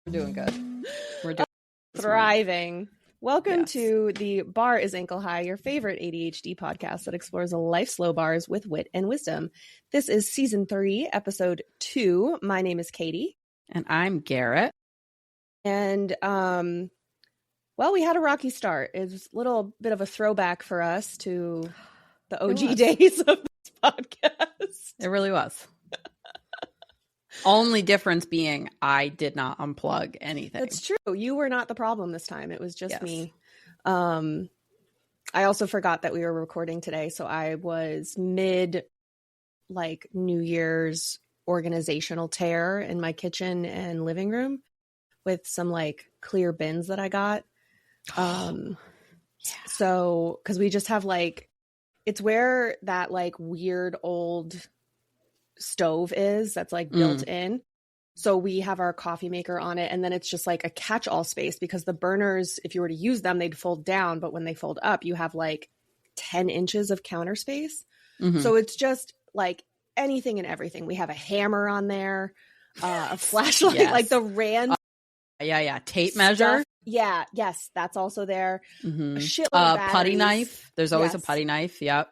We're doing good. We're doing thriving. Welcome to the Bar is Ankle High, your favorite ADHD podcast that explores life's low bars with wit and wisdom. This is season 3, episode 2. My name is Katie. And I'm Garrett. And, well, we had a rocky start. It was a little bit of a throwback for us to the OG days of this podcast. It really was. Only difference being I did not unplug anything. That's true. You were not the problem this time. It was just me. I also forgot that we were recording today. So I was mid New Year's organizational tear in my kitchen and living room with some clear bins that I got. So because we just have it's where that weird old stove is that's built in. So we have our coffee maker on it, and then it's just a catch-all space because the burners, if you were to use them, they'd fold down, but when they fold up, you have 10 inches of counter space. Mm-hmm. So it's just anything and everything. We have a hammer on there, a flashlight, the rand. Tape measure. Yeah, yes, that's also there. Mm-hmm. A shitload of batteries. Putty knife. There's always a putty knife. Yep.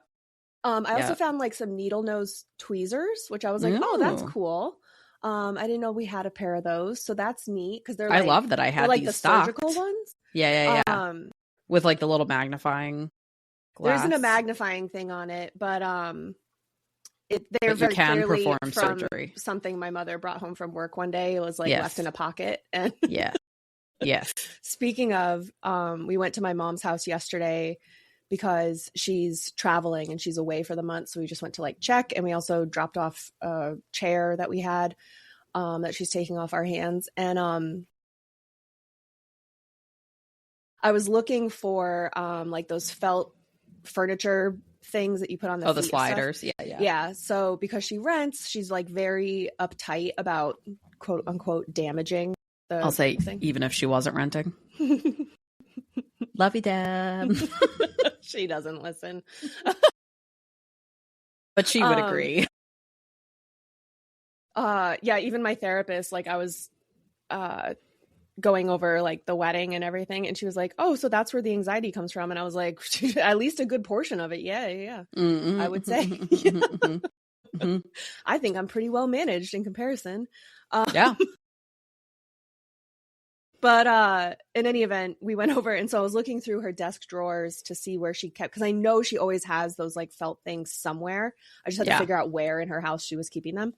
I also found some needle nose tweezers, which I was oh, that's cool. I didn't know we had a pair of those, so that's neat because they're I love that I had these the stocked. surgical ones. Yeah. With the little magnifying glass. There isn't a magnifying thing on it, but they're very can clearly perform from surgery. Something my mother brought home from work one day. It was left in a pocket, and Yes. Speaking of, we went to my mom's house yesterday because she's traveling and she's away for the month. So we just went to check, and we also dropped off a chair that we had that she's taking off our hands. And I was looking for those felt furniture things that you put on the feet the sliders. Yeah. So because she rents, she's very uptight about quote unquote damaging the I'll say thing. Even if she wasn't renting. Love you, Dad. She doesn't listen. But she would agree. Even my therapist, I was going over the wedding and everything, and she was oh, so that's where the anxiety comes from. And I was at least a good portion of it. Yeah. Mm-hmm. I would say. Mm-hmm. I think I'm pretty well managed in comparison. Yeah. But in any event, we went over, and so I was looking through her desk drawers to see where she kept, because I know she always has those felt things somewhere. I just had to figure out where in her house she was keeping them.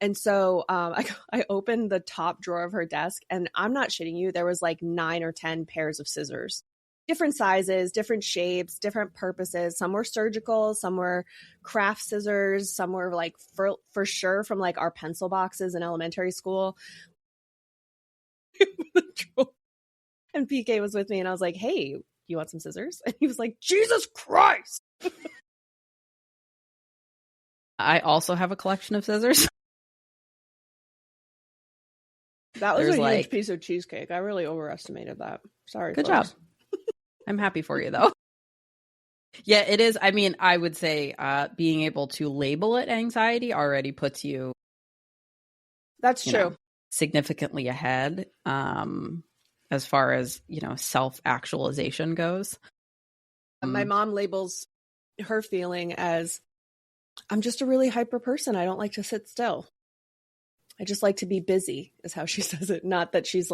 And so I opened the top drawer of her desk, and I'm not shitting you, there was 9 or 10 pairs of scissors. Different sizes, different shapes, different purposes. Some were surgical, some were craft scissors, some were for sure from our pencil boxes in elementary school. And PK was with me, and I was hey, you want some scissors? And he was Jesus Christ. I also have a collection of scissors. That was a huge piece of cheesecake. I really overestimated that. Sorry. Good folks. job. I'm happy for you, though. Yeah, it is. I mean, I would say being able to label it anxiety already puts you. That's true. Significantly ahead as far as self-actualization goes. My mom labels her feeling as, I'm just a really hyper person. I don't like to sit still. I just like to be busy, is how she says it. Not that she's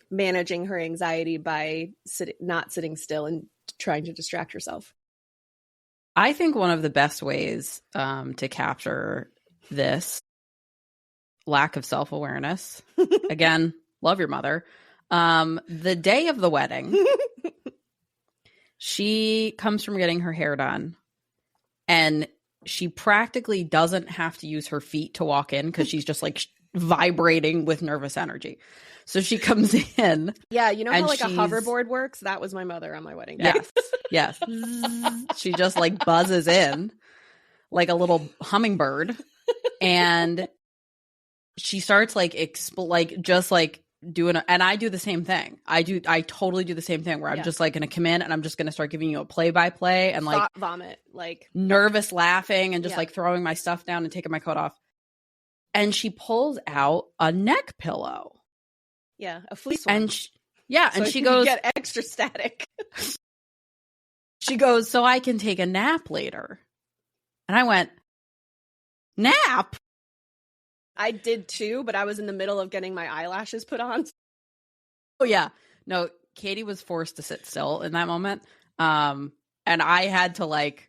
managing her anxiety by not sitting still and trying to distract herself. I think one of the best ways to capture this lack of self-awareness, again, love your mother, the day of the wedding, she comes from getting her hair done, and she practically doesn't have to use her feet to walk in because she's just vibrating with nervous energy. So she comes in. Yeah, you know how a hoverboard works? That was my mother on my wedding day. Yes. She just buzzes in like a little hummingbird, and she starts doing and I do the same thing. I totally do the same thing where I'm just going to come in and I'm just going to start giving you a play-by-play and thought vomit, nervous laughing and just throwing my stuff down and taking my coat off. And she pulls out a neck pillow. Yeah, a fleece one. And she goes, get extra static. She goes, so I can take a nap later. And I went, nap? I did too, but I was in the middle of getting my eyelashes put on. Oh, yeah. No, Katie was forced to sit still in that moment. And I had to like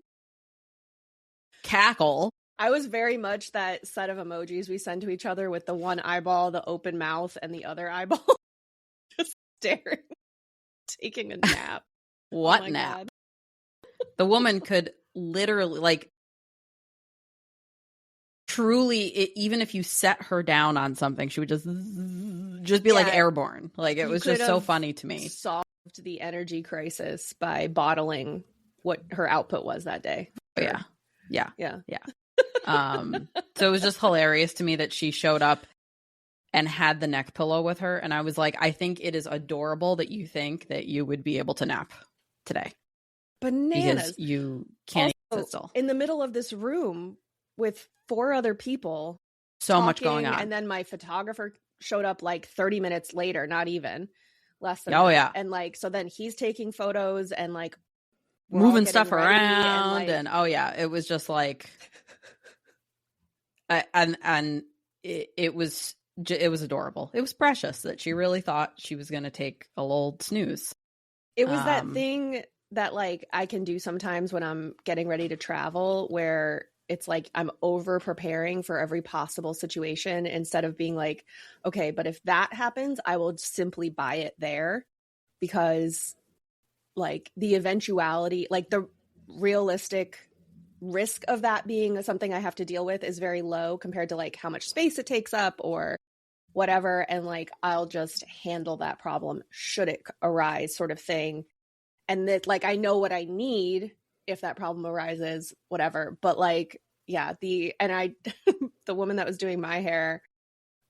cackle. I was very much that set of emojis we send to each other with the one eyeball, the open mouth, and the other eyeball. Just staring, taking a nap. What nap? God. The woman could literally, like, truly, even if you set her down on something, she would just be like airborne. Like, it was just so funny to me. Solved the energy crisis by bottling what her output was that day. Oh, yeah. So it was just hilarious to me that she showed up and had the neck pillow with her, and I was like, I think it is adorable that you think that you would be able to nap today. Bananas. Because you can't even sit still. In the middle of this room with 4 other people. So talking, much going on. And then my photographer showed up like 30 minutes later, not even. Less than that. And like, so then he's taking photos and like moving stuff around and it was just like and it was adorable. It was precious that she really thought she was going to take a little snooze. It was that thing that like I can do sometimes when I'm getting ready to travel, where it's like I'm over preparing for every possible situation instead of being like, okay, but if that happens, I will simply buy it there, because like the eventuality, like the realistic risk of that being something I have to deal with is very low compared to like how much space it takes up or whatever. And like, I'll just handle that problem should it arise, sort of thing. And that like, I know what I need if that problem arises, whatever. But like, yeah, the woman that was doing my hair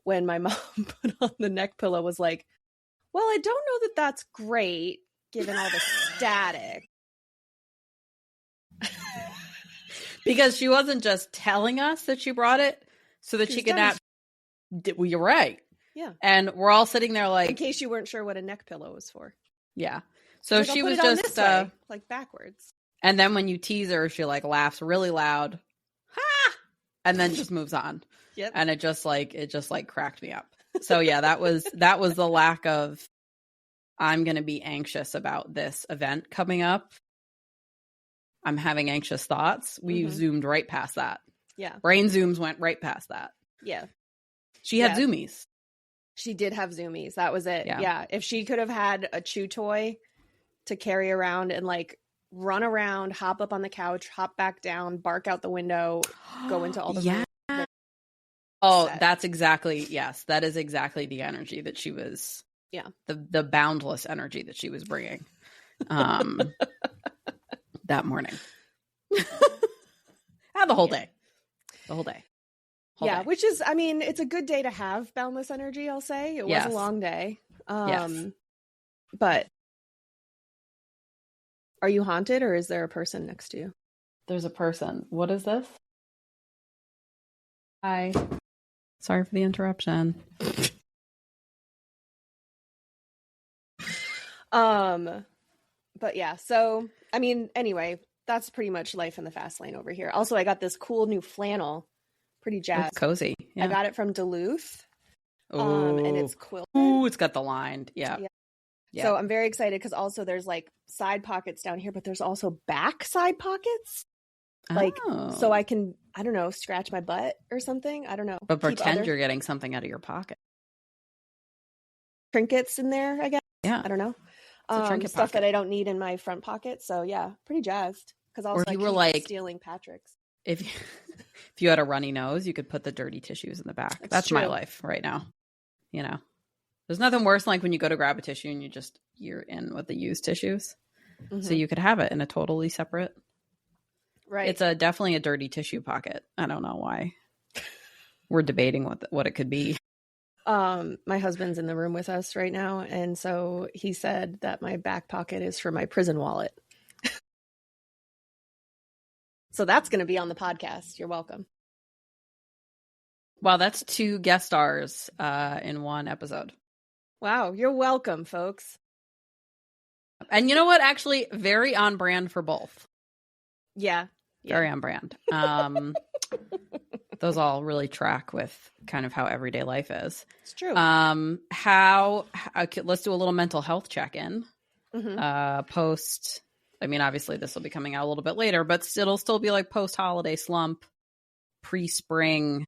when my mom put on the neck pillow was like, well, I don't know that that's great given all the static. Because she wasn't just telling us that she brought it so that she could nap. Well, you're right. Yeah. And we're all sitting there like, in case you weren't sure what a neck pillow was for. Yeah. So like, she was just this way, like backwards. And then when you tease her, she like laughs really loud. Ha! And then just moves on. Yep. And it just cracked me up. So yeah, that was the lack of, I'm going to be anxious about this event coming up. I'm having anxious thoughts. We zoomed right past that. Yeah. Brain zooms went right past that. Yeah. She had zoomies. She did have zoomies. That was it. Yeah. Yeah. If she could have had a chew toy to carry around and like run around, hop up on the couch, hop back down, bark out the window, go into all the rooms. Oh, that's exactly, yes. That is exactly the energy that she was. Yeah. The boundless energy that she was bringing that morning. And the whole day. The whole day. Yeah, which is, I mean, it's a good day to have boundless energy, I'll say. It was a long day. But are you haunted or is there a person next to you? There's a person. What is this? Hi. Sorry for the interruption. But yeah, so, I mean, anyway, that's pretty much life in the fast lane over here. Also, I got this cool new flannel. Pretty jazzed. It's cozy. Yeah. I got it from Duluth. And it's quilted. Ooh, it's got the line. Yeah. So I'm very excited because also there's like side pockets down here, but there's also back side pockets. Like, so I can, I don't know, scratch my butt or something. I don't know. But pretend you're getting something out of your pocket. Trinkets in there, I guess. Yeah. I don't know. Trinket stuff pocket. that I don't need in my front pocket. So yeah, pretty jazzed. Because also or you I were like stealing Patrick's. If you had a runny nose, you could put the dirty tissues in the back. That's true. My life right now. You know, there's nothing worse than like when you go to grab a tissue and you're in with the used tissues. Mm-hmm. So you could have it in a totally separate. Right. It's definitely a dirty tissue pocket. I don't know why. We're debating what it could be. My husband's in the room with us right now, and so he said that my back pocket is for my prison wallet. So that's going to be on the podcast. You're welcome. Wow, that's 2 guest stars in one episode. Wow. You're welcome, folks. And you know what? Actually, very on brand for both. Yeah. Very on brand. Those all really track with kind of how everyday life is. It's true. Let's do a little mental health check-in. Post, I mean, obviously this will be coming out a little bit later, but it'll still be like post-holiday slump, pre-spring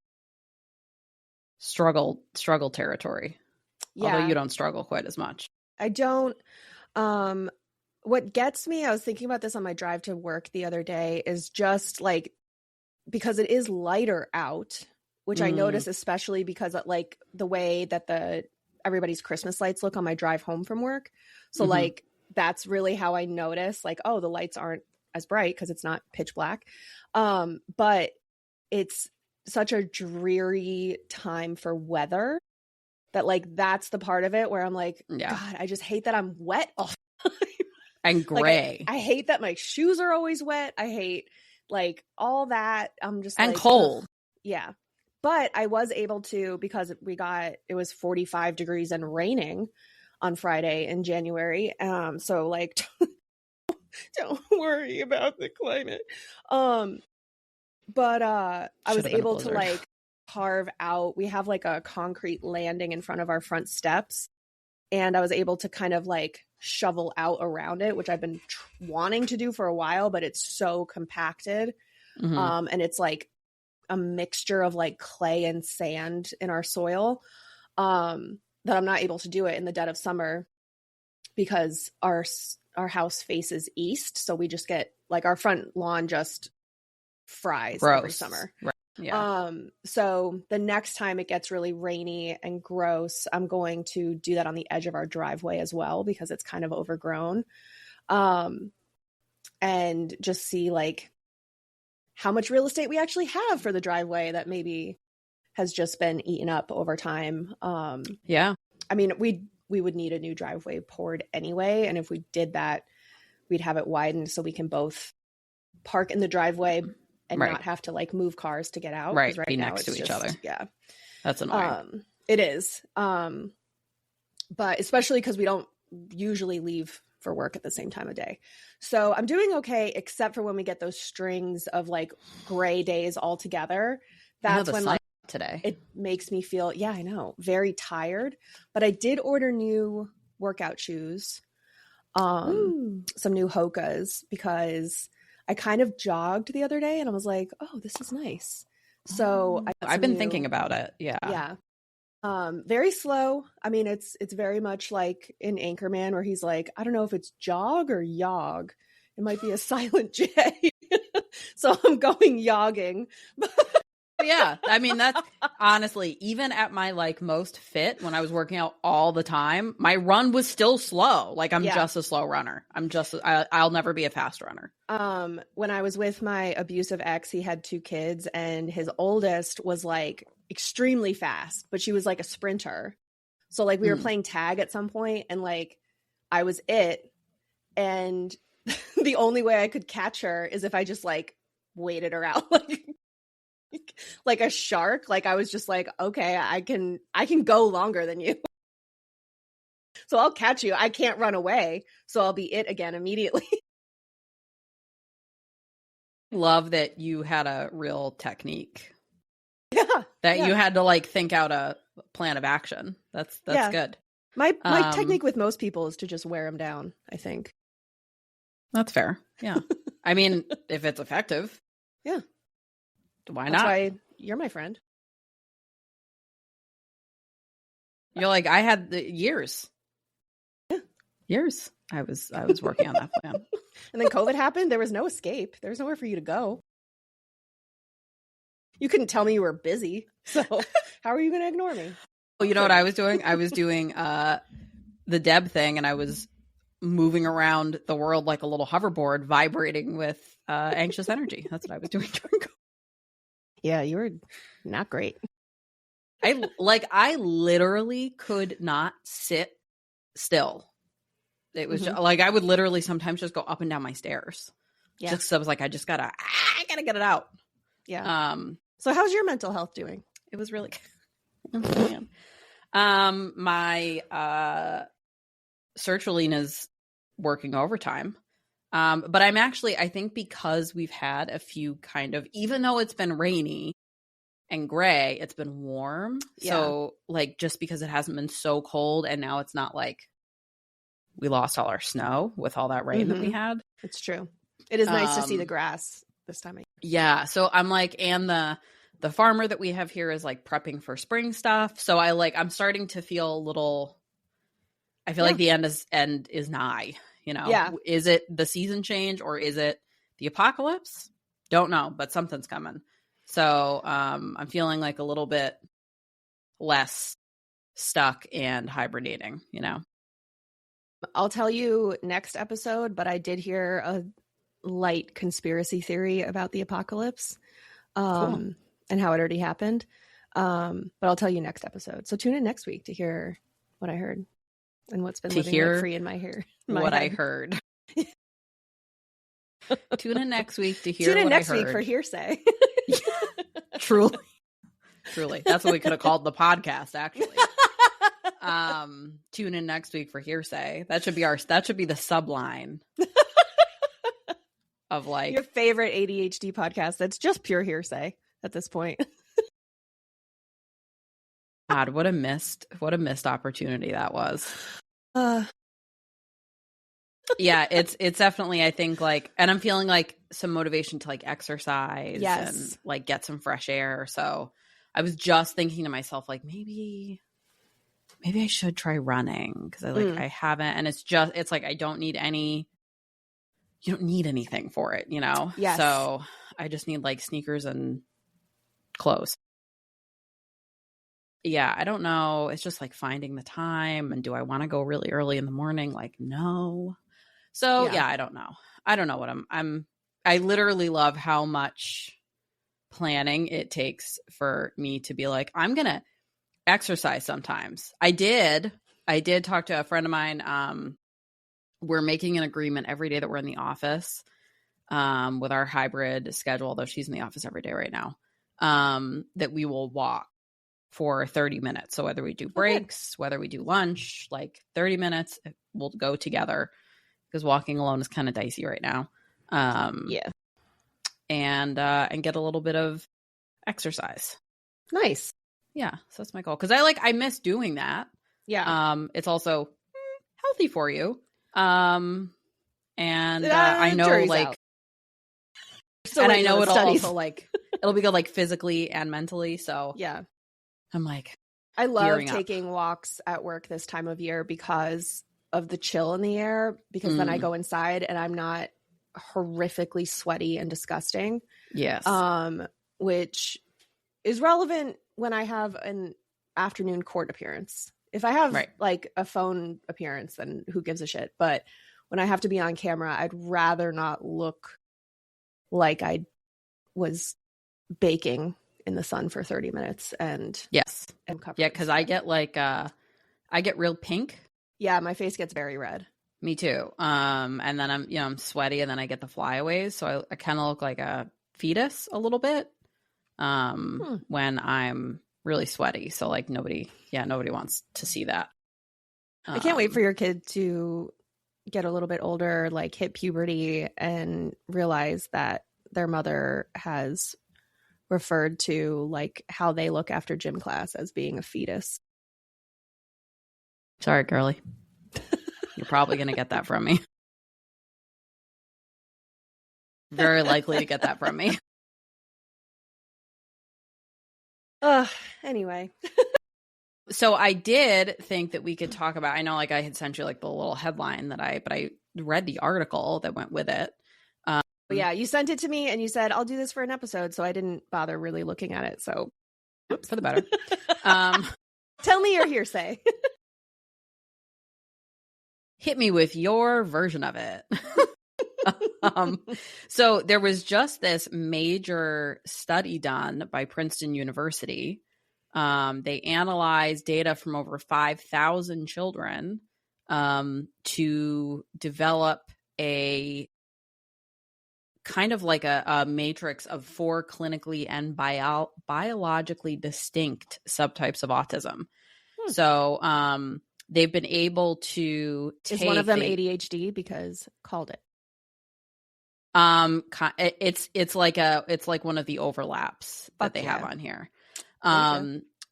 struggle territory. Yeah. Although you don't struggle quite as much. I don't. What gets me, I was thinking about this on my drive to work the other day, is just like, because it is lighter out, which I notice especially because of, like, the way that everybody's Christmas lights look on my drive home from work. So like, that's really how I notice, like, oh, the lights aren't as bright because it's not pitch black. But it's such a dreary time for weather that, like, that's the part of it where I'm like, God, I just hate that I'm wet all the time. And gray. Like, I hate that my shoes are always wet. I hate, like, all that. I'm just and like, cold. Yeah. But I was able to, because it was 45 degrees and raining on Friday in January. So like, don't worry about the climate. But I was able to like carve out, we have like a concrete landing in front of our front steps. And I was able to kind of like shovel out around it, which I've been wanting to do for a while, but it's so compacted. And it's like a mixture of like clay and sand in our soil, that I'm not able to do it in the dead of summer because our house faces east. So we just get like our front lawn just fries every summer. Right. Yeah. So the next time it gets really rainy and gross, I'm going to do that on the edge of our driveway as well, because it's kind of overgrown. And just see like how much real estate we actually have for the driveway that maybe has just been eaten up over time. Yeah. I mean, we would need a new driveway poured anyway. And if we did that, we'd have it widened so we can both park in the driveway and not have to like move cars to get out. Right. Be now next to each other. Yeah. That's annoying. It is. But especially because we don't usually leave for work at the same time of day. So I'm doing okay, except for when we get those strings of like gray days all together. That's when like today it makes me feel, I know, very tired. But I did order new workout shoes, some new Hokas, because I kind of jogged the other day and I was like, oh, this is nice. So I've been thinking about it. Yeah. Yeah. Very slow. I mean, it's very much like in Anchorman where he's like, I don't know if it's jog or yog. It might be a silent J. So I'm going yogging. Yeah. I mean, that's honestly, even at my like most fit, when I was working out all the time, my run was still slow. Like I'm just a slow runner. I'll never be a fast runner. When I was with my abusive ex, he had 2 kids and his oldest was like extremely fast, but she was like a sprinter. So like we were playing tag at some point and like I was it. And the only way I could catch her is if I just like waited her out like a shark. Like I was just like, okay, I can go longer than you. So I'll catch you. I can't run away. So I'll be it again immediately. Love that you had a real technique. Yeah. That you had to like think out a plan of action. That's good. My technique with most people is to just wear them down, I think. That's fair. Yeah. I mean, if it's effective. Yeah. Why not? That's why you're my friend. You're like, I had the years. Yeah. Years. I was working on that plan. And then COVID happened. There was no escape. There was nowhere for you to go. You couldn't tell me you were busy. So how are you going to ignore me? Well, you know what I was doing? I was doing the Deb thing, and I was moving around the world like a little hoverboard, vibrating with anxious energy. That's what I was doing during COVID. Yeah, you were not great. I literally could not sit still. It was just, like I would literally sometimes just go up and down my stairs. Yeah. Just so I was like, I gotta get it out. Yeah. So how's your mental health doing? It was really good. My Sertralina's working overtime. But I'm actually, I think because we've had a few kind of, even though it's been rainy and gray, it's been warm. Yeah. So like, just because it hasn't been so cold, and now it's not like we lost all our snow with all that rain that we had. It's true. It is nice to see the grass this time of year. Yeah. So I'm like, and the farmer that we have here is like prepping for spring stuff. So I'm starting to feel a little, I feel like the end is nigh, you know? Yeah. Is it the season change or is it the apocalypse? Don't know, but something's coming. So I'm feeling like a little bit less stuck and hibernating, you know? I'll tell you next episode, but I did hear a light conspiracy theory about the apocalypse and how it already happened. But I'll tell you next episode. So tune in next week to hear what I heard and what's been living rent free in my hair. What I heard. Tune in next week to hear. Tune in next week for Hearsay. Truly. That's what we could have called the podcast, actually. Tune in next week for Hearsay. That should be the subline of like your favorite ADHD podcast. That's just pure hearsay at this point. God, what a missed opportunity that was. Yeah, it's definitely, I think, like, and I'm feeling like some motivation to like exercise and like get some fresh air. So I was just thinking to myself, like, maybe I should try running, because I haven't, and it's like you don't need anything for it, you know? Yes. So I just need like sneakers and clothes. Yeah, I don't know. It's just like finding the time, and do I want to go really early in the morning? Like, no. So yeah, I don't know. I don't know what I literally love how much planning it takes for me to be like, I'm going to exercise sometimes. I did talk to a friend of mine. We're making an agreement every day that we're in the office with our hybrid schedule, although she's in the office every day right now, that we will walk for 30 minutes. So whether we do breaks, whether we do lunch, like 30 minutes, we'll go together, because walking alone is kind of dicey right now. And get a little bit of exercise. Nice. Yeah, so that's my goal, because I miss doing that. Yeah. It's also healthy for you. And I know, like, and I know it'll also like it'll be good, like, physically and mentally. So yeah, I'm like, I love taking walks at work this time of year because of the chill in the air, because then I go inside and I'm not horrifically sweaty and disgusting. Yes. Which is relevant when I have an afternoon court appearance. If I have like a phone appearance, then who gives a shit? But when I have to be on camera, I'd rather not look like I was baking in the sun for 30 minutes and am covered. Yeah, because I get like I get real pink. Yeah, my face gets very red. Me too. And then I'm sweaty, and then I get the flyaways, so I kind of look like a fetus a little bit when I'm really sweaty. So like nobody wants to see that. I can't wait for your kid to get a little bit older, like hit puberty, and realize that their mother has referred to like how they look after gym class as being a fetus. Sorry, girly. You're probably going to get that from me. Very likely to get that from me. Anyway. So I did think that we could talk about, I know like I had sent you like the little headline but I read the article that went with it. Yeah, you sent it to me and you said, I'll do this for an episode. So I didn't bother really looking at it. So for the better. Tell me your hearsay. Hit me with your version of it. So there was just this major study done by Princeton University. They analyzed data from over 5,000 children to develop a kind of like a matrix of 4 clinically and biologically distinct subtypes of autism. So they've been able to take... Is one of them ADHD? Because called it. It's like one of the overlaps that they have on here.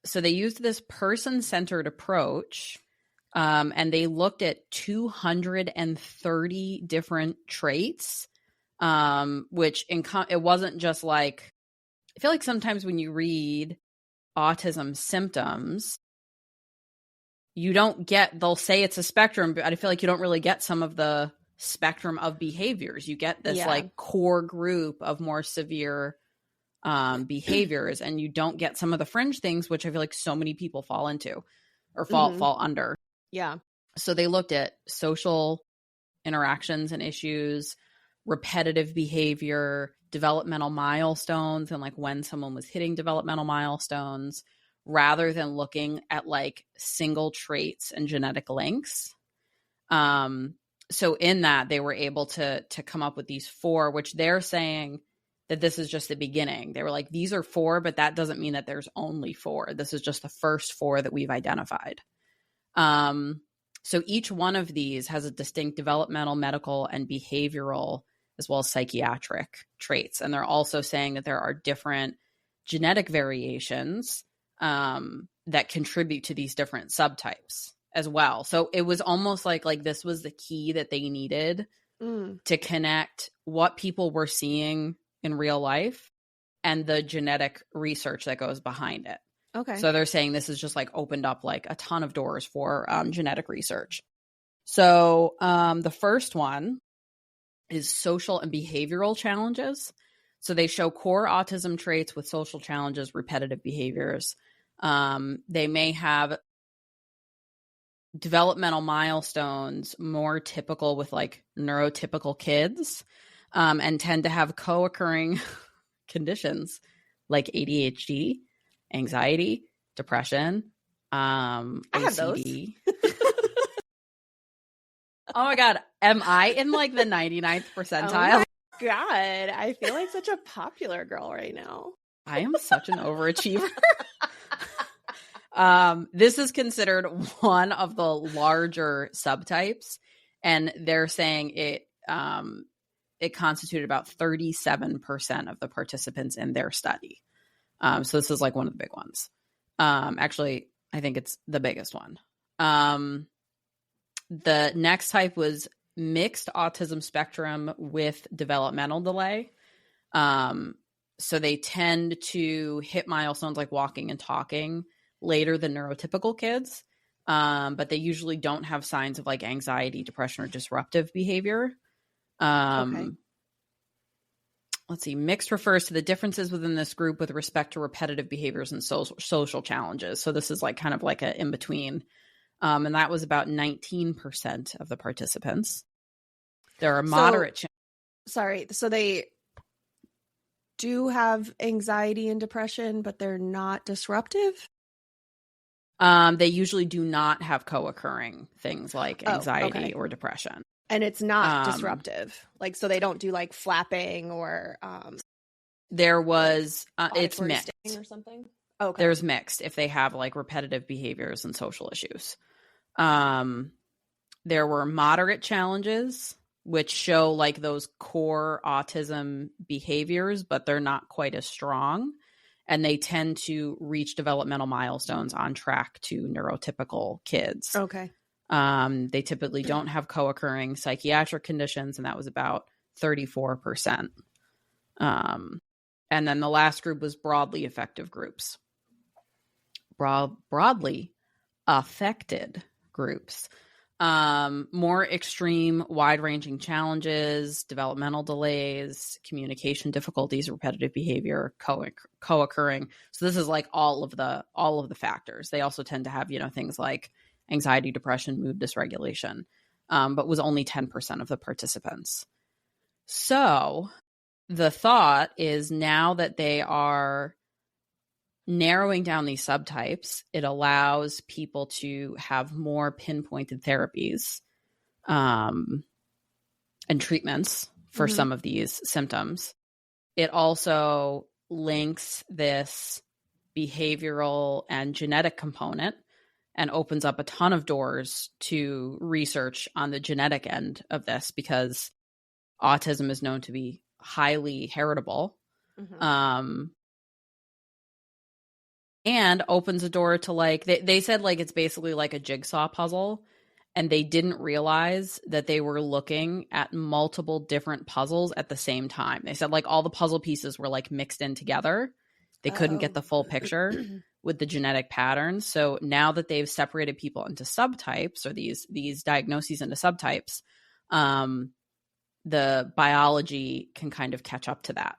So they used this person-centered approach, and they looked at 230 different traits, which it wasn't just like... I feel like sometimes when you read autism symptoms, you don't get... They'll say it's a spectrum, but I feel like you don't really get some of the spectrum of behaviors. You get this like core group of more severe behaviors, and you don't get some of the fringe things, which I feel like so many people fall into or fall under. Yeah. So they looked at social interactions and issues, repetitive behavior, developmental milestones, and like when someone was hitting developmental milestones, rather than looking at like single traits and genetic links. So in that, they were able to come up with these 4, which they're saying that this is just the beginning. They were like, these are 4, but that doesn't mean that there's only 4. This is just the first 4 that we've identified. So each one of these has a distinct developmental, medical, and behavioral, as well as psychiatric traits. And they're also saying that there are different genetic variations that contribute to these different subtypes as well. So it was almost like this was the key that they needed to connect what people were seeing in real life and the genetic research that goes behind it. Okay. So they're saying this has just like opened up like a ton of doors for genetic research. So the first one is social and behavioral challenges. So they show core autism traits with social challenges, repetitive behaviors. They may have developmental milestones more typical with like neurotypical kids, and tend to have co-occurring conditions like ADHD, anxiety, depression, I have those. OCD. Oh my God. Am I in like the 99th percentile? Oh my God. I feel like such a popular girl right now. I am such an overachiever. This is considered one of the larger subtypes, and they're saying it constituted about 37% of the participants in their study. So this is like one of the big ones. Actually, I think it's the biggest one. The next type was mixed autism spectrum with developmental delay. So they tend to hit milestones like walking and talking later than neurotypical kids, but they usually don't have signs of like anxiety, depression, or disruptive behavior. Okay. Let's see. Mixed refers to the differences within this group with respect to repetitive behaviors and social challenges. So this is like kind of like an in-between. And that was about 19% of the participants. There are moderate... So they do have anxiety and depression, but they're not disruptive? They usually do not have co-occurring things like anxiety or depression. And it's not disruptive. Like, so they don't do like flapping or... there was... it's mixed. Or something? Okay. There's mixed if they have like repetitive behaviors and social issues. There were moderate challenges, which show like those core autism behaviors, but they're not quite as strong. And they tend to reach developmental milestones on track to neurotypical kids. Okay. They typically don't have co-occurring psychiatric conditions, and that was about 34%. And then the last group was broadly affective groups. Broadly affected groups. More extreme, wide-ranging challenges, developmental delays, communication difficulties, repetitive behavior, co-occurring. So this is like all of the factors. They also tend to have, things like anxiety, depression, mood dysregulation, but was only 10% of the participants. So the thought is now that they are narrowing down these subtypes, it allows people to have more pinpointed therapies and treatments for some of these symptoms. It also links this behavioral and genetic component and opens up a ton of doors to research on the genetic end of this, because autism is known to be highly heritable. And opens a door to, like, they said, like, it's basically like a jigsaw puzzle, and they didn't realize that they were looking at multiple different puzzles at the same time. They said, like, all the puzzle pieces were, like, mixed in together. They couldn't get the full picture with the genetic patterns. So now that they've separated people into subtypes, or these diagnoses into subtypes, the biology can kind of catch up to that.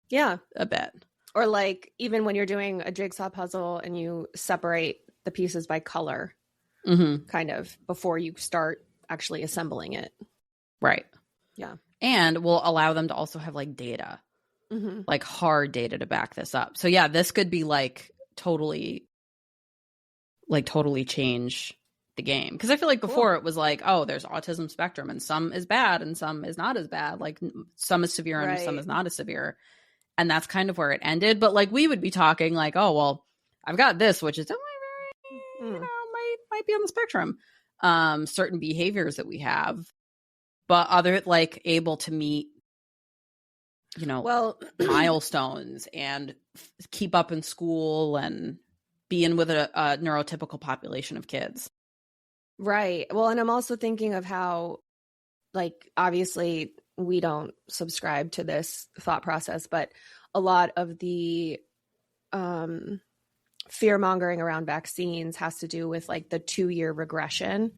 Yeah. A bit. Or like even when you're doing a jigsaw puzzle and you separate the pieces by color, kind of before you start actually assembling it. Right. Yeah. And will allow them to also have like data, like hard data to back this up. So yeah, this could be like totally change the game. Because I feel like before it was like, oh, there's autism spectrum and some is bad and some is not as bad. Like some is severe and some is not as severe. And that's kind of where it ended. But like we would be talking like, oh, well, I've got this, which is very, might be on the spectrum. Certain behaviors that we have, but other like able to meet, milestones and keep up in school and be in with a neurotypical population of kids. Right. Well, and I'm also thinking of how, like, obviously we don't subscribe to this thought process, but a lot of the fear mongering around vaccines has to do with like the 2-year regression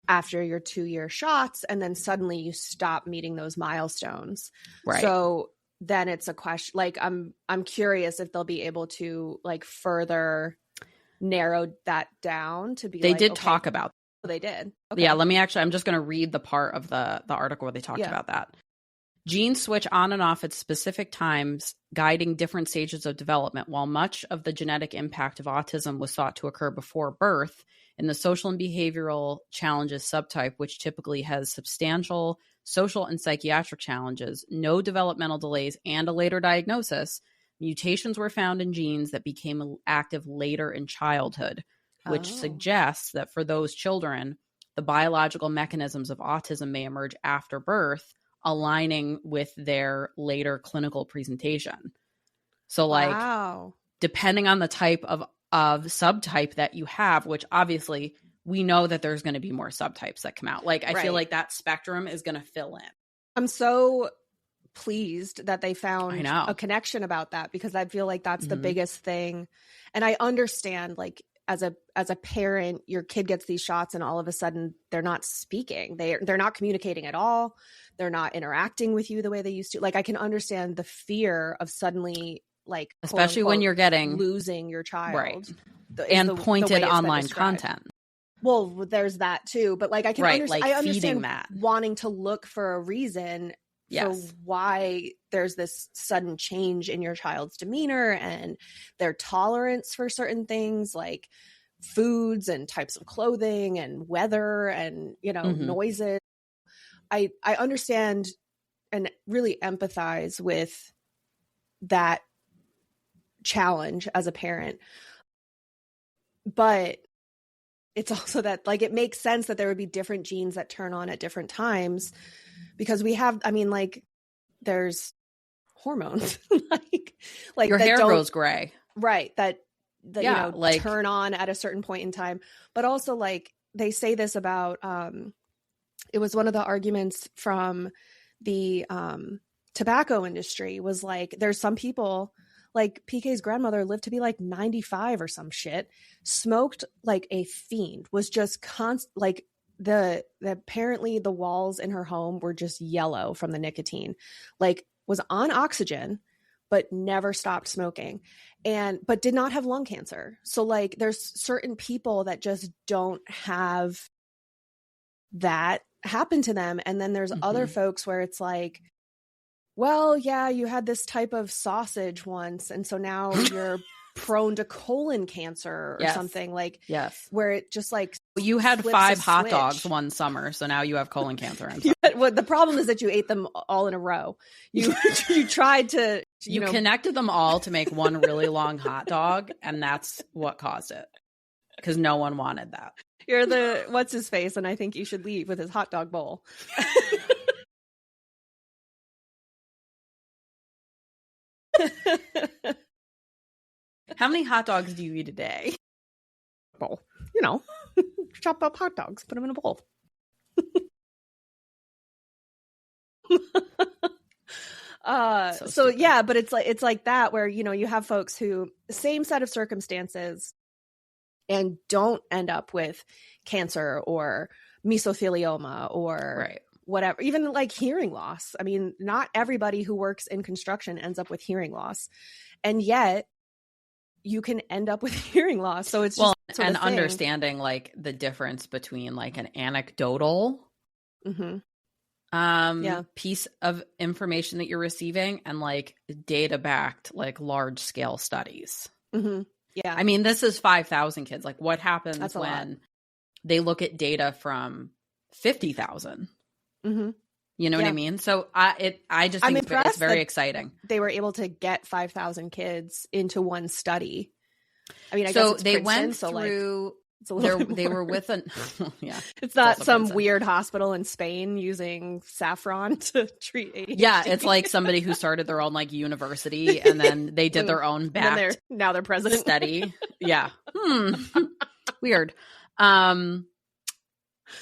after your 2-year shots. And then suddenly you stop meeting those milestones. Right. So then it's a question, like, I'm curious if they'll be able to like further narrow that down to be they like, did okay, talk about they did. Okay. Yeah, I'm just going to read the part of the article where they talked about that. Genes switch on and off at specific times, guiding different stages of development. While much of the genetic impact of autism was thought to occur before birth, in the social and behavioral challenges subtype, which typically has substantial social and psychiatric challenges, no developmental delays, and a later diagnosis, mutations were found in genes that became active later in childhood, which suggests that for those children, the biological mechanisms of autism may emerge after birth, aligning with their later clinical presentation. So like, depending on the type of subtype that you have, which obviously we know that there's going to be more subtypes that come out. Like, I feel like that spectrum is going to fill in. I'm so pleased that they found a connection about that, because I feel like that's the biggest thing. And I understand, like, as a parent, your kid gets these shots and all of a sudden they're not speaking. They're not communicating at all. They're not interacting with you the way they used to. Like, I can understand the fear of suddenly, like, especially when you're getting losing your child. Right. And pointed online content. Well, there's that too. But like, I can like I understand feeding that, wanting to look for a reason for why there's this sudden change in your child's demeanor and their tolerance for certain things like foods and types of clothing and weather and, noises. I understand and really empathize with that challenge as a parent. But it's also that, like, it makes sense that there would be different genes that turn on at different times, because we have, there's hormones like your hair grows gray. Right. That like, turn on at a certain point in time. But also, like, they say this about, it was one of the arguments from the tobacco industry was like, there's some people, like PK's grandmother lived to be like 95 or some shit, smoked like a fiend, was just like apparently the walls in her home were just yellow from the nicotine, like was on oxygen, but never stopped smoking but did not have lung cancer. So like, there's certain people that just don't have that happen to them. And then there's other folks where it's like, well, yeah, you had this type of sausage once, and so now you're prone to colon cancer or something, like, where it just like, you had 5 hot dogs one summer, so now you have colon cancer. Well, the problem is that you ate them all in a row. You tried to, you connected them all to make one really long hot dog, and that's what caused it. because no one wanted that. You're the what's his face, and I think you should leave with his hot dog bowl. How many hot dogs do you eat a day? Bowl. Chop up hot dogs, put them in a bowl. So yeah, but it's like that where, you have folks who same set of circumstances and don't end up with cancer or mesothelioma or whatever, even like hearing loss. I mean, not everybody who works in construction ends up with hearing loss, and yet you can end up with hearing loss. So it's just and understanding like the difference between like an anecdotal piece of information that you're receiving and like data backed like large scale studies. Yeah, I mean, this is 5,000 kids. Like, what happens when they look at data from 50,000? You know what I mean? So I just think it's very exciting. They were able to get 5,000 kids into one study. I mean, I so guess they Princeton, went so through. They were with an It's not some Princeton. Weird hospital in Spain using saffron to treat ADHD. Yeah, it's like somebody who started their own like university and then they did their own backed now they're president study. Yeah. Weird.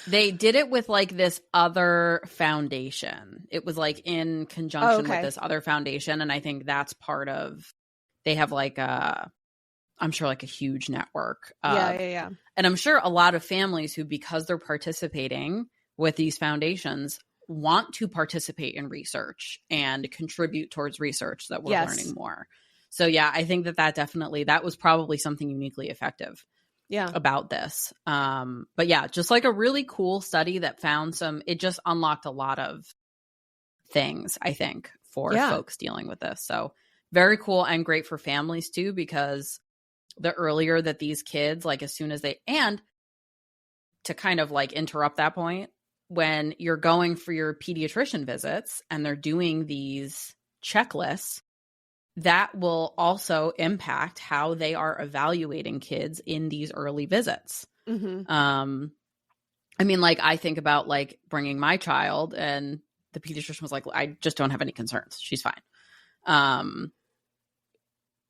They did it with like this other foundation. It was like in conjunction with this other foundation, and I think that's part of. They have like I'm sure like a huge network. Yeah. And I'm sure a lot of families who, because they're participating with these foundations, want to participate in research and contribute towards research that we're learning more. So yeah, I think that was probably something uniquely effective about this. But yeah, just like a really cool study that found it just unlocked a lot of things, I think, for folks dealing with this. So very cool and great for families too, because the earlier that these kids, like as soon as and to kind of like interrupt that point, when you're going for your pediatrician visits and they're doing these checklists, that will also impact how they are evaluating kids in these early visits. I mean, like I think about like bringing my child and the pediatrician was like, I just don't have any concerns. She's fine.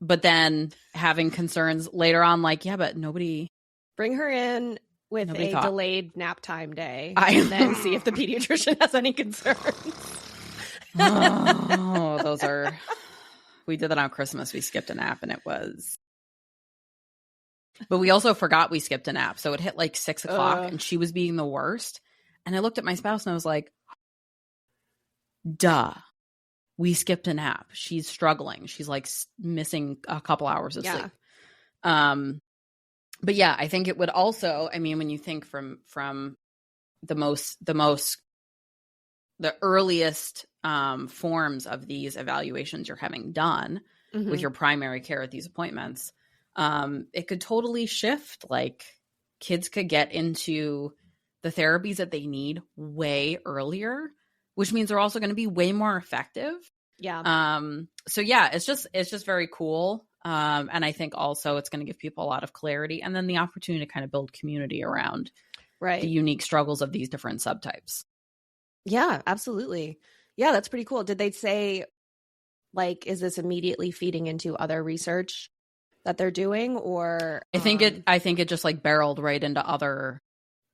But then having concerns later on, like, yeah, but nobody. Bring her in with a delayed nap time day and then see if the pediatrician has any concerns. We did that on Christmas. We skipped a nap and it was. But we also forgot we skipped a nap. So it hit like 6 o'clock and she was being the worst. And I looked at my spouse and I was like, duh. We skipped a nap. She's struggling. She's like missing a couple hours of sleep. But yeah, I think it would also, I mean, when you think from the earliest forms of these evaluations you're having done with your primary care at these appointments, it could totally shift. Like kids could get into the therapies that they need way earlier, which means they're also going to be way more effective. Yeah. So yeah, it's just very cool. And I think also it's going to give people a lot of clarity and then the opportunity to kind of build community around the unique struggles of these different subtypes. Yeah, absolutely. Yeah, that's pretty cool. Did they say, like, is this immediately feeding into other research that they're doing, or? I think it just like barreled right into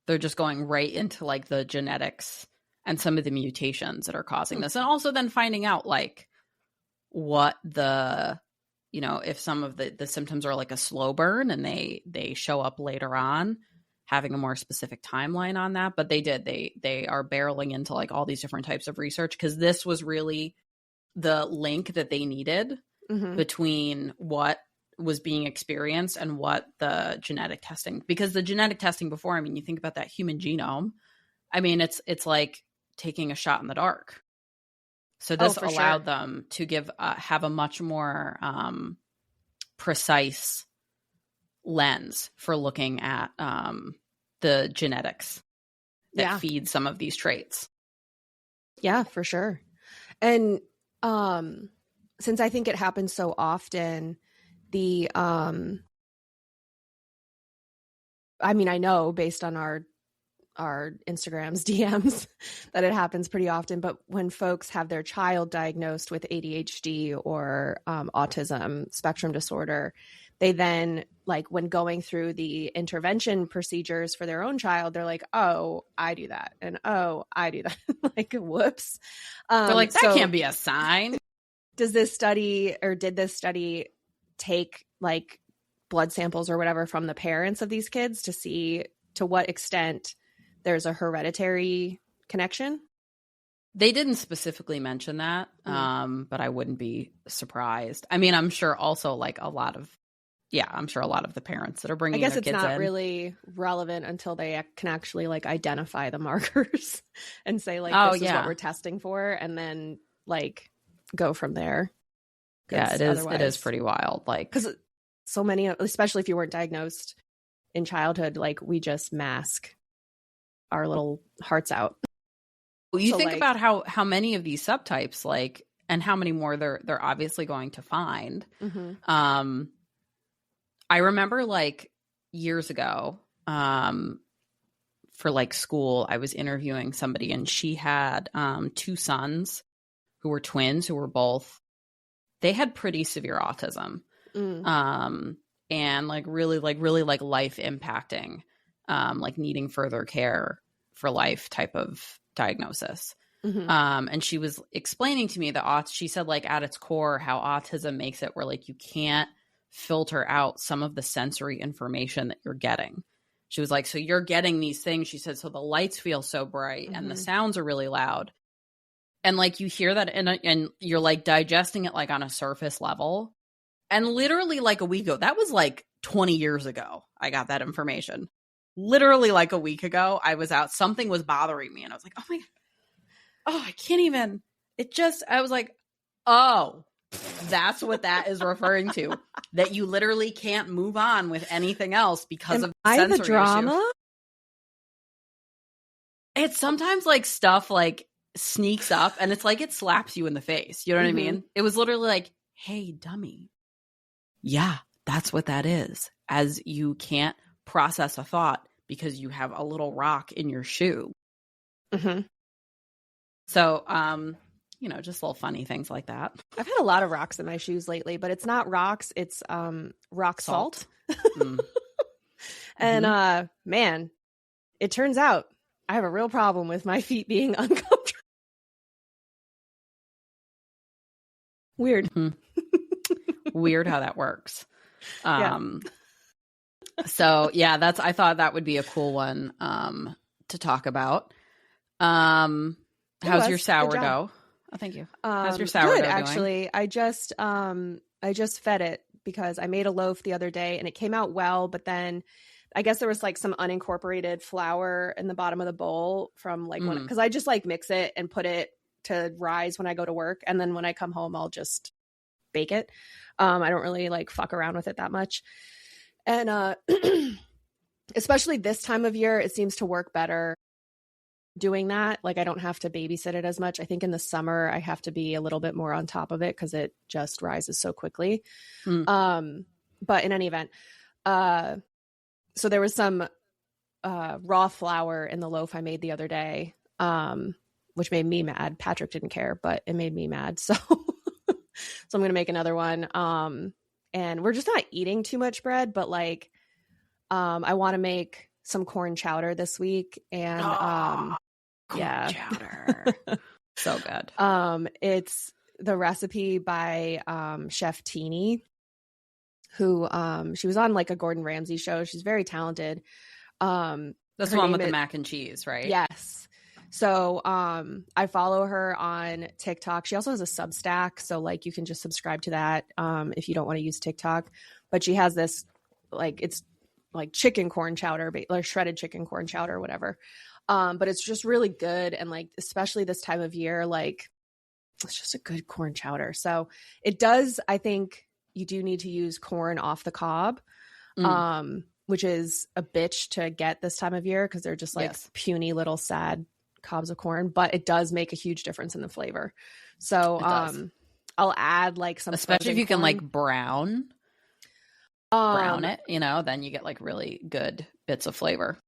they're just going right into like the genetics and some of the mutations that are causing this. And also then finding out like what if some of the symptoms are like a slow burn and they show up later on, having a more specific timeline on that. But they are barreling into like all these different types of research because this was really the link that they needed between what was being experienced and what the genetic testing, because the genetic testing before, I mean, you think about that human genome, I mean, it's like taking a shot in the dark. So this allowed them to have a much more precise lens for looking at the genetics that feed some of these traits. Yeah, for sure. And since I think it happens so often, the I mean, I know based on our Instagram's DMs that it happens pretty often, but when folks have their child diagnosed with ADHD or autism spectrum disorder, they then, like, when going through the intervention procedures for their own child, they're like, oh, I do that. And oh, I do that. Like, whoops. They're like, that can't be a sign. Did this study take like blood samples or whatever from the parents of these kids to see to what extent there's a hereditary connection? They didn't specifically mention that, but I wouldn't be surprised. I mean, I'm sure also like a lot of the parents that are bringing their kids in. I guess it's not really relevant until they can actually like identify the markers and say like, this is what we're testing for, and then like go from there. Yeah, it is pretty wild. Like, because so many, especially if you weren't diagnosed in childhood, like we just mask our little hearts out. Well, you think about how many of these subtypes, like, and how many more they're obviously going to find. Mm-hmm. I remember like years ago, for like school, I was interviewing somebody, and she had 2 sons who were twins, who were both, they had pretty severe autism, and like really life impacting, like needing further care for life type of diagnosis. Mm-hmm. And she was explaining to me that she said, like, at its core, how autism makes it where like you can't filter out some of the sensory information that you're getting. She was like, so you're getting these things, she said, so the lights feel so bright, mm-hmm. and the sounds are really loud, and like you hear that and you're like digesting it like on a surface level. And literally like a week ago, that was like 20 years ago, I got that information. Literally like a week ago, I was out, something was bothering me, and I was like, oh my God, oh, I can't even, I was like, oh, that's what that is referring to. That you literally can't move on with anything else because of sensory the drama issue. It's sometimes like stuff like sneaks up, and it's like it slaps you in the face. You know what I mean? It was literally like, hey, dummy. Yeah, that's what that is. As you can't process a thought because you have a little rock in your shoe. Mm-hmm. So, just little funny things like that. I've had a lot of rocks in my shoes lately, but it's not rocks. It's rock salt. And man, it turns out I have a real problem with my feet being uncomfortable. Weird. Mm-hmm. Weird how that works. So yeah, I thought that would be a cool one to talk about. How's your sourdough? Oh, thank you. How's your sourdough good, doing? Actually, I just fed it because I made a loaf the other day and it came out well, but then I guess there was like some unincorporated flour in the bottom of the bowl from like because I just like mix it and put it to rise when I go to work, and then when I come home I'll just bake it. I don't really like fuck around with it that much, and especially this time of year it seems to work better doing that. Like I don't have to babysit it as much. I think in the summer I have to be a little bit more on top of it because it just rises so quickly. But in any event, so there was some raw flour in the loaf I made the other day, which made me mad. Patrick didn't care, but it made me mad. So I'm going to make another one. And we're just not eating too much bread, but like I want to make some corn chowder this week. And corn chowder. So good. It's the recipe by Chef Teeny, who she was on like a Gordon Ramsay show. She's very talented. That's the one with the mac and cheese, right? Yes. So I follow her on TikTok. She also has a Substack, so like you can just subscribe to that if you don't want to use TikTok. But she has this like, it's like chicken corn chowder, like shredded chicken corn chowder or whatever. But it's just really good, and like especially this time of year, like it's just a good corn chowder. So it does, I think you do need to use corn off the cob, which is a bitch to get this time of year because they're just like puny little sad cobs of corn, but it does make a huge difference in the flavor. So I'll add like some, especially if you can like brown. brown it, then you get like really good bits of flavor.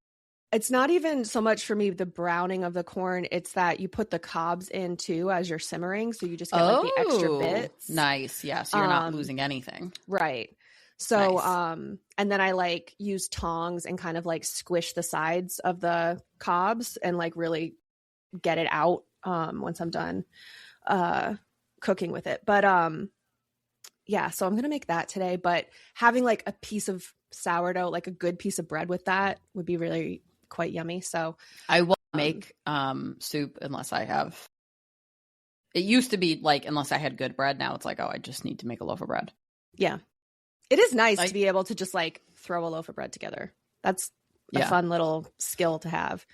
It's not even so much for me the browning of the corn. It's that you put the cobs in too as you're simmering. So you just get like the extra bits. Nice. Yeah. So you're not losing anything. Right. So, nice. And then I like use tongs and kind of like squish the sides of the cobs and like really get it out once I'm done cooking with it. But yeah, so I'm going to make that today. But having like a piece of sourdough, like a good piece of bread with that would be really quite yummy. So I will make soup unless I have. It used to be like unless I had good bread. Now it's like, oh, I just need to make a loaf of bread. Yeah. It is nice to be able to just like throw a loaf of bread together. That's a fun little skill to have.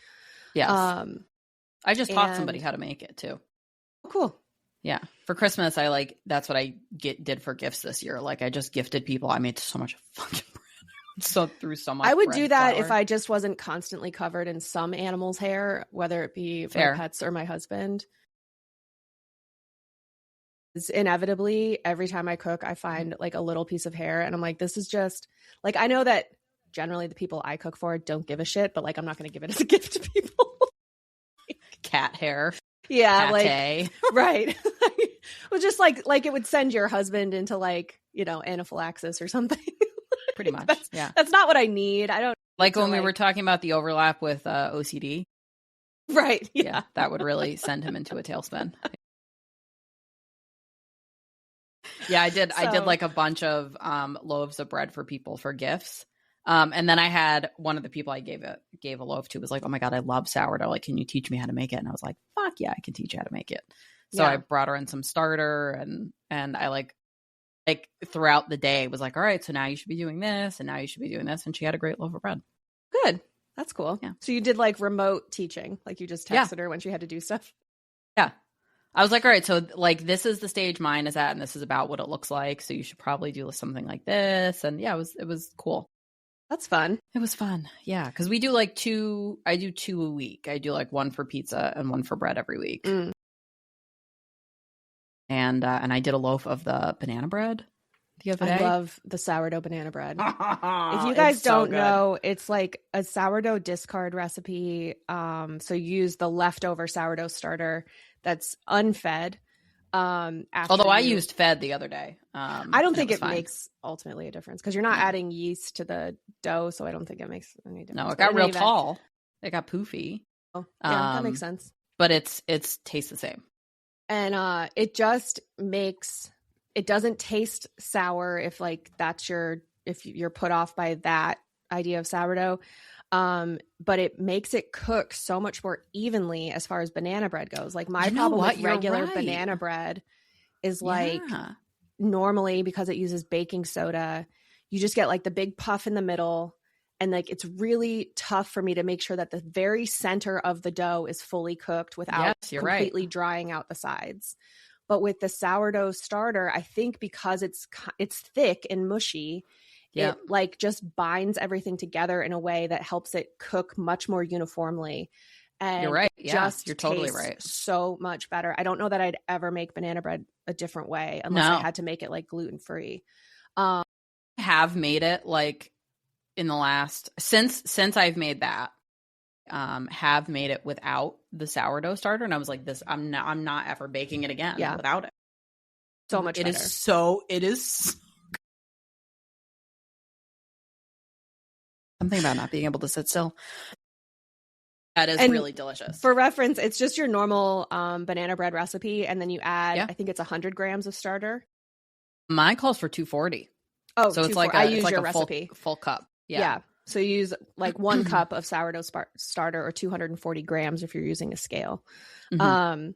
Yes. I just taught somebody how to make it too. Oh, cool. Yeah. For Christmas, that's what I did for gifts this year. Like I just gifted people. I made so much fucking bread. Through so much. I would do that if I just wasn't constantly covered in some animal's hair, whether it be my pets or my husband. Inevitably, every time I cook, I find like a little piece of hair, and I'm like, this is just like, I know that generally the people I cook for don't give a shit, but like, I'm not going to give it as a gift to people. Cat hair. Yeah. Pate. Like, right. It was just like it would send your husband into like, anaphylaxis or something. Pretty much. That's not what I need. I don't like when we were talking about the overlap with OCD. Right. Yeah. That would really send him into a tailspin. Yeah, I did. I did like a bunch of loaves of bread for people for gifts. And then I had one of the people I gave a loaf to was like, oh my God, I love sourdough. Like, can you teach me how to make it? And I was like, fuck yeah, I can teach you how to make it. So I brought her in some starter and I like throughout the day was like, all right, so now you should be doing this and now you should be doing this. And she had a great loaf of bread. Good. That's cool. Yeah. So you did like remote teaching, like you just texted her when she had to do stuff. Yeah. I was like, all right, so like this is the stage mine is at and this is about what it looks like. So you should probably do something like this. And yeah, it was cool. That's fun. It was fun. Yeah. Because we do like I do 2 a week. I do like one for pizza and one for bread every week. Mm. And I did a loaf of the banana bread the other day. I love the sourdough banana bread. If you guys don't know, it's like a sourdough discard recipe. So you use the leftover sourdough starter that's unfed. Although I used fed the other day. I don't think it makes ultimately a difference because you're not adding yeast to the dough. So I don't think it makes any difference. No, it got real tall. It got poofy. Oh, yeah, that makes sense. But it's tastes the same. And it just it doesn't taste sour if you're put off by that idea of sourdough. But it makes it cook so much more evenly as far as banana bread goes. Like my problem with regular banana bread is like normally because it uses baking soda, you just get like the big puff in the middle. And like, it's really tough for me to make sure that the very center of the dough is fully cooked without completely drying out the sides. But with the sourdough starter, I think because it's thick and mushy, it like just binds everything together in a way that helps it cook much more uniformly. And you're right. Yeah, you're totally right. So much better. I don't know that I'd ever make banana bread a different way unless I had to make it like gluten-free. I have made it like in the last since I've made that, have made it without the sourdough starter, and I was like, this I'm not ever baking it again without it. So much better. It is something about not being able to sit still. That is really delicious. For reference, it's just your normal banana bread recipe, and then you add, I think it's 100 grams of starter. Mine calls for 240. Oh, so it's like I use your recipe. Full cup. Yeah. So you use like 1 cup of sourdough starter or 240 grams if you're using a scale. Mm-hmm.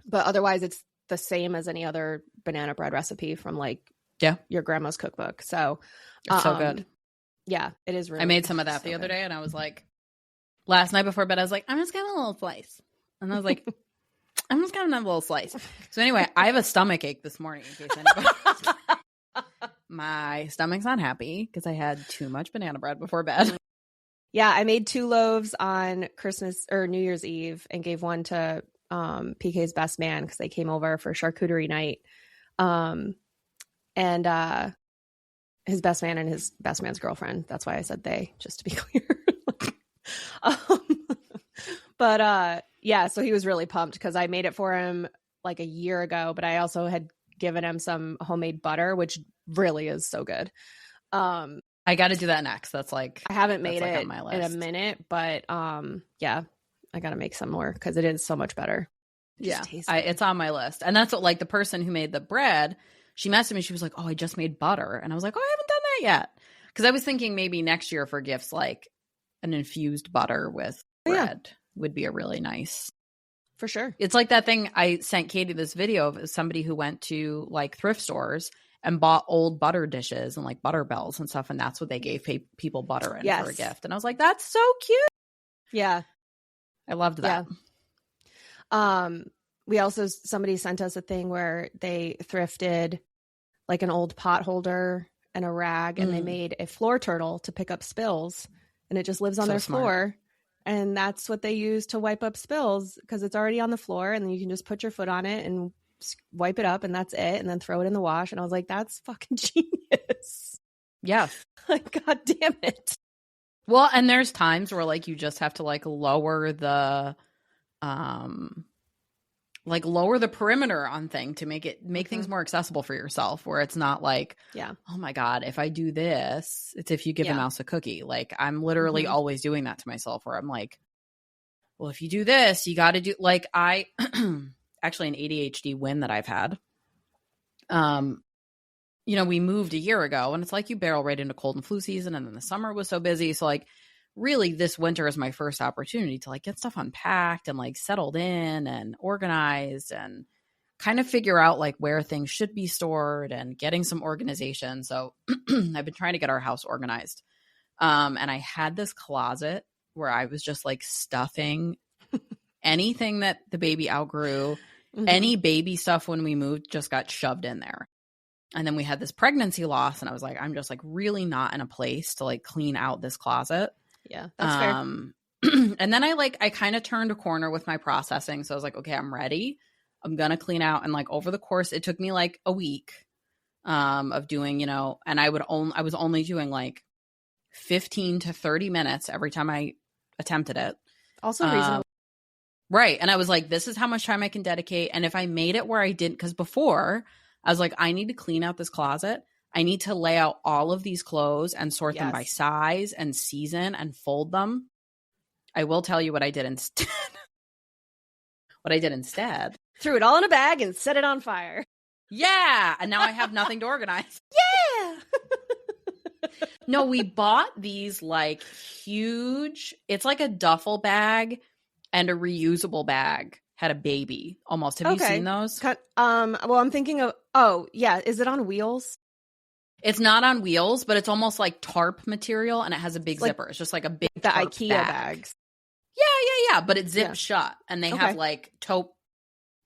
But otherwise, it's the same as any other banana bread recipe from like your grandma's cookbook. So it's so good. Yeah, it is really I made some of that the other day, and I was like, last night before bed, I was like, I'm just gonna have a little slice. And I was like, I'm just gonna have a little slice. So anyway, I have a stomach ache this morning in case anybody my stomach's not happy because I had too much banana bread before bed. Yeah, I made 2 loaves on Christmas or New Year's Eve and gave one to PK's best man because they came over for charcuterie night. And his best man and his best man's girlfriend. That's why I said they, just to be clear. But yeah, so he was really pumped because I made it for him like a year ago, but I also had given him some homemade butter, which really is so good. I got to do that next. That's like, I haven't made like it on my list in a minute, but yeah, I got to make some more because it is so much better. It's on my list. And that's what, like, the person who made the bread, she messaged me. She was like, oh, I just made butter. And I was like, oh, I haven't done that yet. Because I was thinking maybe next year for gifts, like an infused butter with bread would be a really nice. For sure. It's like that thing I sent Katie this video of somebody who went to like thrift stores and bought old butter dishes and like butter bells and stuff. And that's what they gave people butter in for a gift. And I was like, that's so cute. Yeah. I loved that. Yeah. We also, somebody sent us a thing where they thrifted like an old pot holder and a rag and they made a floor turtle to pick up spills, and it just lives on their floor. And that's what they use to wipe up spills because it's already on the floor, and then you can just put your foot on it and wipe it up, and that's it, and then throw it in the wash. And I was like, that's fucking genius. Yeah. Like, God damn it. Well, and there's times where like you just have to like lower the perimeter on thing to make things more accessible for yourself, where it's not like, oh my God, if I do this, it's if you give a mouse a cookie. Like I'm literally always doing that to myself, where I'm like, well, if you do this, you got to do, like, I actually an ADHD win that I've had. You know, we moved a year ago, and it's like you barrel right into cold and flu season, and then the summer was so busy. So like really this winter is my first opportunity to like get stuff unpacked and like settled in and organized and kind of figure out like where things should be stored and getting some organization. So I've been trying to get our house organized. And I had this closet where I was just like stuffing anything that the baby outgrew, any baby stuff when we moved just got shoved in there. And then we had this pregnancy loss, and I was like, I'm just like really not in a place to like clean out this closet. Yeah, that's fair. And then I kind of turned a corner with my processing. So I was like, okay, I'm ready. I'm going to clean out. And like over the course, it took me like a week of doing, you know, and I was only doing like 15 to 30 minutes every time I attempted it. Also reasonable. Right. And I was like, this is how much time I can dedicate. And if I made it where I didn't, because before I was like, I need to clean out this closet. I need to lay out all of these clothes and sort them by size and season and fold them. I will tell you what I did instead. Threw it all in a bag and set it on fire. Yeah. And now I have nothing to organize. Yeah. No, we bought these like huge, it's like a duffel bag and a reusable bag. Had a baby almost. Have you seen those? Well, I'm thinking of, is it on wheels? It's not on wheels, but it's almost like tarp material, and it has a big zipper. It's just like a big the IKEA bags. Yeah. But it zips shut, and they have like taupe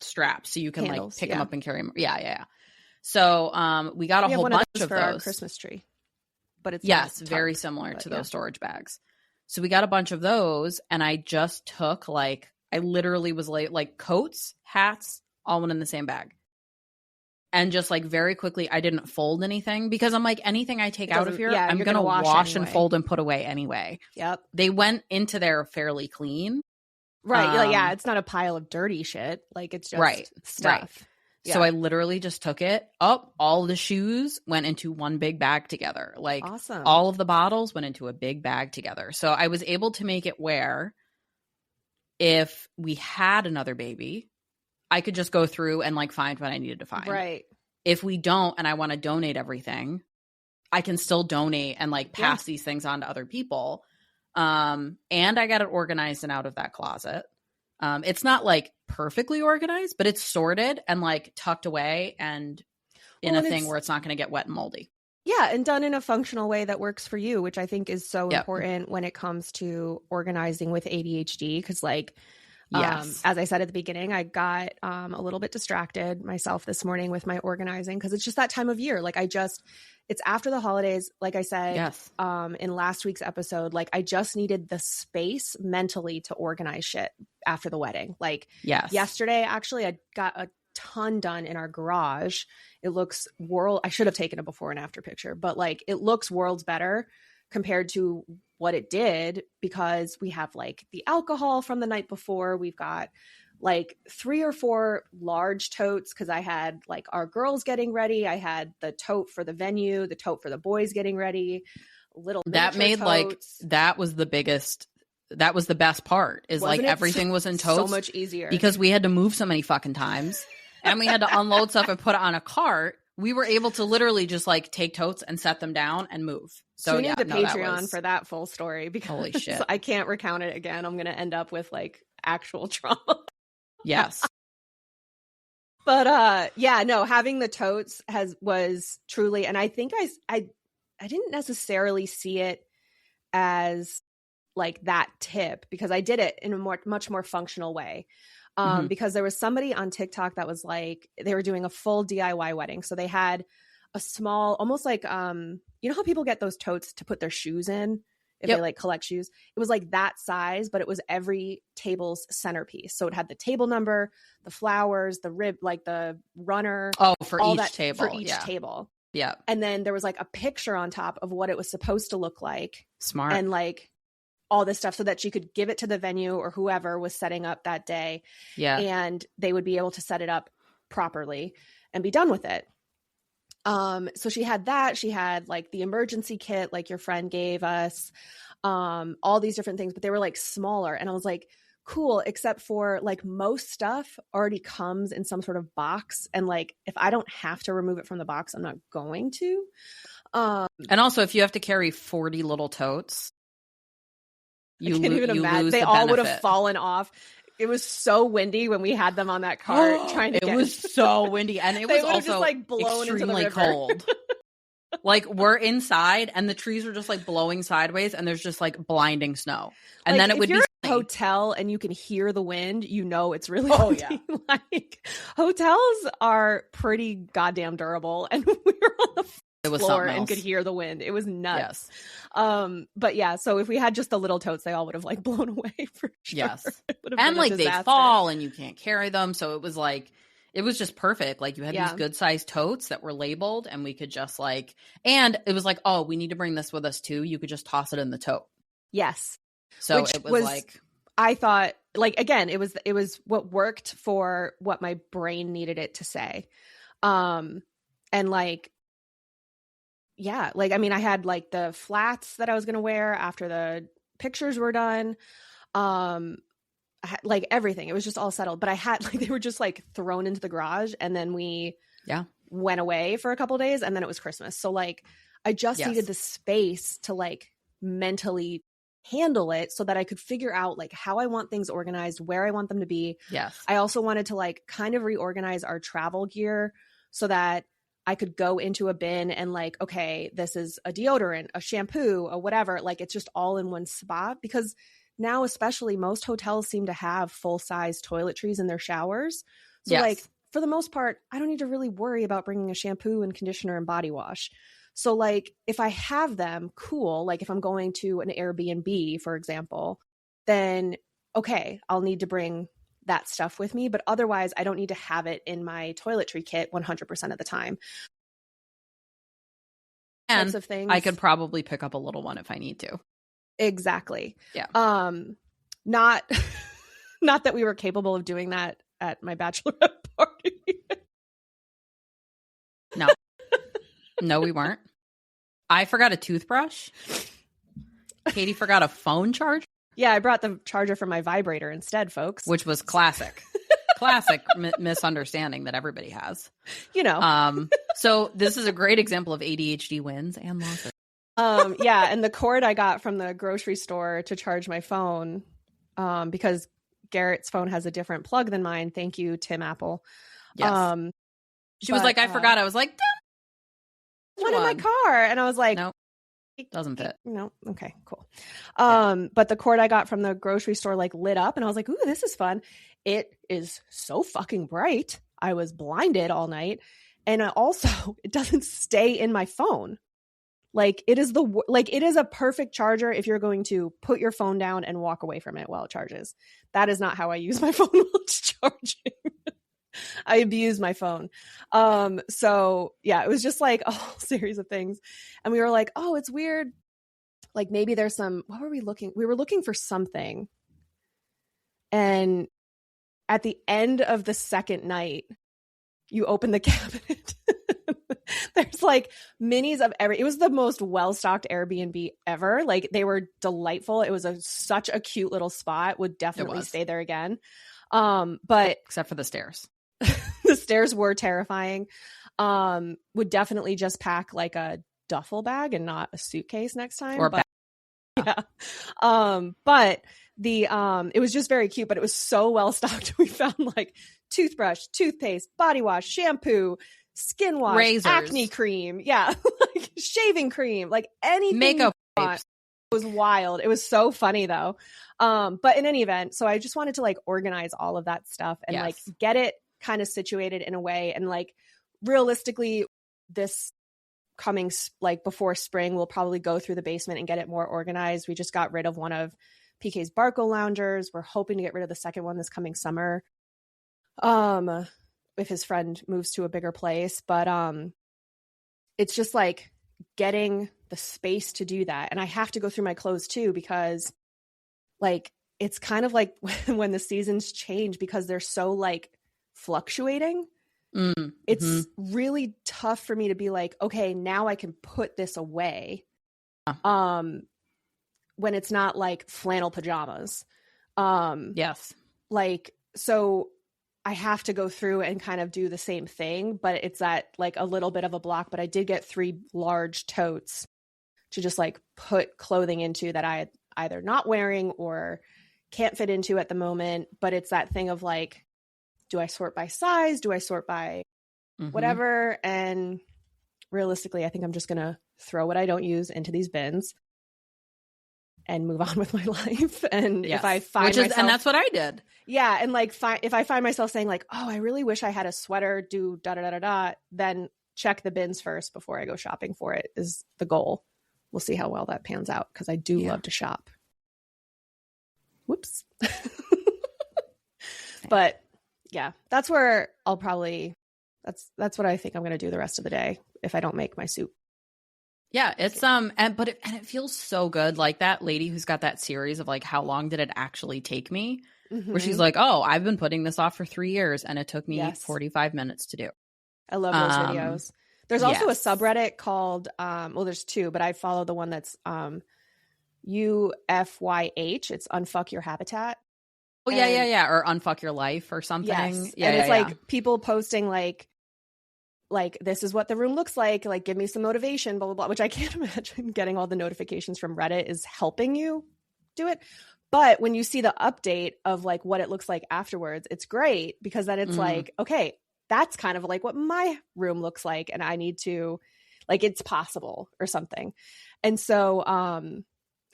straps, so you can handles, like pick them up and carry them. Yeah. So we got a whole bunch of for those. Our Christmas tree, but it's very similar to those storage bags. So we got a bunch of those, and I just took I literally was like coats, hats, all went in the same bag. And just like very quickly, I didn't fold anything because I'm like, anything I take out of here, I'm going to wash and fold and put away anyway. Yep. They went into there fairly clean. Right. It's not a pile of dirty shit. Like it's just stuff. Right. Yeah. So I literally just took it up. All the shoes went into one big bag together. Like awesome. All of the bottles went into a big bag together. So I was able to make it where if we had another baby, I could just go through and like find what I needed to find. Right. If we don't, and I want to donate everything, I can still donate and like pass these things on to other people. And I got it organized and out of that closet. It's not like perfectly organized, but it's sorted and like tucked away and in a thing where it's not going to get wet and moldy. Yeah. And done in a functional way that works for you, which I think is so important when it comes to organizing with ADHD. Cause like, as I said at the beginning, I got a little bit distracted myself this morning with my organizing because it's just that time of year. Like it's after the holidays. Like I said in last week's episode, like I just needed the space mentally to organize shit after the wedding. Like yesterday, actually, I got a ton done in our garage. It looks I should have taken a before and after picture, but like it looks worlds better compared to what it did, because we have like the alcohol from the night before. We've got like 3 or 4 large totes because I had like our girls getting ready. I had the tote for the venue, the tote for the boys getting ready. Little that made totes. Like that was the biggest. That was the best part. Is Wasn't like everything was in totes. So much easier because we had to move so many fucking times, and we had to unload stuff and put it on a cart. We were able to literally just like take totes and set them down and move. So tune into Patreon for that full story, because holy shit, I can't recount it again. I'm gonna end up with like actual trauma. Yes. But yeah, no, having the totes was truly, and I think I didn't necessarily see it as like that tip, because I did it in a much more functional way. Because there was somebody on TikTok that was like, they were doing a full DIY wedding. So they had a small, almost like, you know how people get those totes to put their shoes in if they like collect shoes? It was like that size, but it was every table's centerpiece. So it had the table number, the flowers, the rib, like the runner. Oh, for each table. For each table. Yeah. And then there was like a picture on top of what it was supposed to look like. Smart. And like all this stuff so that she could give it to the venue or whoever was setting up that day. Yeah. And they would be able to set it up properly and be done with it. So she had that. She had like the emergency kit, like your friend gave us, all these different things, but they were like smaller. And I was like, cool, except for like most stuff already comes in some sort of box. And like, if I don't have to remove it from the box, I'm not going to. And also if you have to carry 40 little totes, I can't even imagine. They all would have fallen off. It was so windy when we had them on that cart trying to It was so windy, and it was also just like blown extremely into the river. cold. Like we're inside and the trees were just like blowing sideways and there's just like blinding snow. And like, then it would be a hotel and you can hear the wind, you know it's really windy. Yeah. Like hotels are pretty goddamn durable, and we were on the floor and could hear the wind. It was nuts. Yes. But yeah, so if we had just the little totes, they all would have like blown away for sure. Yes. And like they fall and you can't carry them. So it was like, it was just perfect. Like you had these good sized totes that were labeled and we could just like, and it was like, oh, we need to bring this with us too. You could just toss it in the tote. Yes. So it was like, I thought like, again, it was what worked for what my brain needed it to say. And like, yeah, like, I mean, I had like the flats that I was going to wear after the pictures were done. I had, like everything. It was just all settled, but I had like, they were just like thrown into the garage, and then we went away for a couple of days, and then it was Christmas. So like, I just needed the space to like mentally handle it so that I could figure out like how I want things organized, where I want them to be. Yes. I also wanted to like kind of reorganize our travel gear so that I could go into a bin and like, okay, this is a deodorant, a shampoo, a whatever. Like it's just all in one spot, because now especially most hotels seem to have full-size toiletries in their showers. So like for the most part, I don't need to really worry about bringing a shampoo and conditioner and body wash. So like if I have them, cool. Like if I'm going to an Airbnb, for example, then okay, I'll need to bring that stuff with me, but otherwise I don't need to have it in my toiletry kit 100% of the time. And types of things. I could probably pick up a little one if I need to. Exactly. Yeah. Not that we were capable of doing that at my bachelorette party. No, we weren't. I forgot a toothbrush. Katie forgot a phone charger. Yeah, I brought the charger for my vibrator instead, folks. Which was classic. Classic misunderstanding that everybody has. You know. So this is a great example of ADHD wins and losses. Yeah, and the cord I got from the grocery store to charge my phone, because Garrett's phone has a different plug than mine. Thank you, Tim Apple. Yes. She was like, I forgot. I was like, one in my car. And I was like, nope. Doesn't fit. No. Okay, cool. But the cord I got from the grocery store like lit up, and I was like, ooh, this is fun. It is so fucking bright. I was blinded all night. And also it doesn't stay in my phone. Like it is it is a perfect charger if you're going to put your phone down and walk away from it while it charges. That is not how I use my phone while it's charging. I abused my phone. So yeah, it was just like a whole series of things. And we were like, oh, it's weird. Like maybe there's some, what were we looking? We were looking for something. And at the end of the second night, you open the cabinet. There's like minis of it was the most well-stocked Airbnb ever. Like they were delightful. It was such a cute little spot. Would definitely stay there again. But except for the stairs. The stairs were terrifying. Would definitely just pack like a duffel bag and not a suitcase next time. Or yeah. But the it was just very cute, but it was so well stocked. We found like toothbrush, toothpaste, body wash, shampoo, skin wash, razors, acne cream, like shaving cream, like anything. Makeup. It was wild. It was so funny though. But in any event, so I just wanted to like organize all of that stuff and like get it kind of situated in a way. And like realistically, this coming like before spring, we'll probably go through the basement and get it more organized. We just got rid of one of PK's Barco loungers. We're hoping to get rid of the second one this coming summer. If his friend moves to a bigger place, but it's just like getting the space to do that. And I have to go through my clothes too, because like it's kind of like when the seasons change, because they're so like fluctuating. It's really tough for me to be like, okay, now I can put this away. When it's not like flannel pajamas. Yes. Like, so I have to go through and kind of do the same thing, but it's at like a little bit of a block. But I did get 3 large totes to just like put clothing into that I either not wearing or can't fit into at the moment. But it's that thing of like, do I sort by size? Do I sort by whatever? And realistically, I think I'm just going to throw what I don't use into these bins and move on with my life. And if I find myself, and that's what I did. Yeah. And like, if I find myself saying like, oh, I really wish I had a sweater, do da da da da da, then check the bins first before I go shopping for it is the goal. We'll see how well that pans out, because I do love to shop. Whoops. But yeah, that's where I'll probably, that's what I think I'm going to do the rest of the day if I don't make my soup. Yeah, it's and it feels so good. Like that lady who's got that series of like, how long did it actually take me? Where she's like, oh, I've been putting this off for 3 years and it took me 45 minutes to do. I love those videos. There's also a subreddit called well, there's 2, but I follow the one that's UFYH. It's Unfuck Your Habitat. Oh, yeah. Or Unfuck Your Life or something. Yes. Yeah, and it's like people posting like this is what the room looks like give me some motivation, blah blah blah, which I can't imagine getting all the notifications from Reddit is helping you do it. But when you see the update of like what it looks like afterwards, it's great, because then it's like, okay, that's kind of like what my room looks like, and I need to like, it's possible or something. And so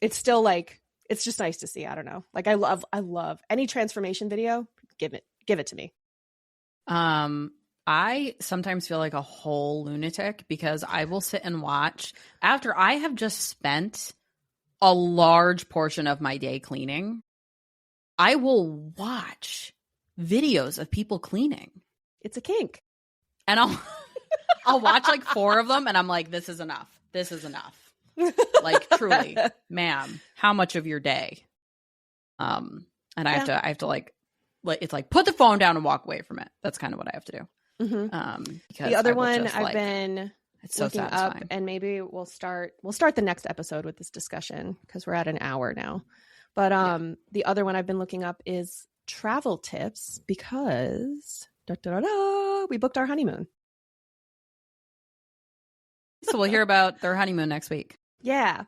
it's still like, it's just nice to see. I don't know, like I love any transformation video. Give it to me. I sometimes feel like a whole lunatic, because I will sit and watch after I have just spent a large portion of my day cleaning. I will watch videos of people cleaning. It's a kink. And I'll watch like 4 of them and I'm like, this is enough. This is enough. Like truly, ma'am, how much of your day? And I have to like it's like put the phone down and walk away from it. That's kind of what I have to do. Because the other one I've been looking up, and maybe we'll start the next episode with this discussion, because we're at an hour now. But the other one I've been looking up is travel tips, because we booked our honeymoon. So we'll hear about their honeymoon next week. Yeah.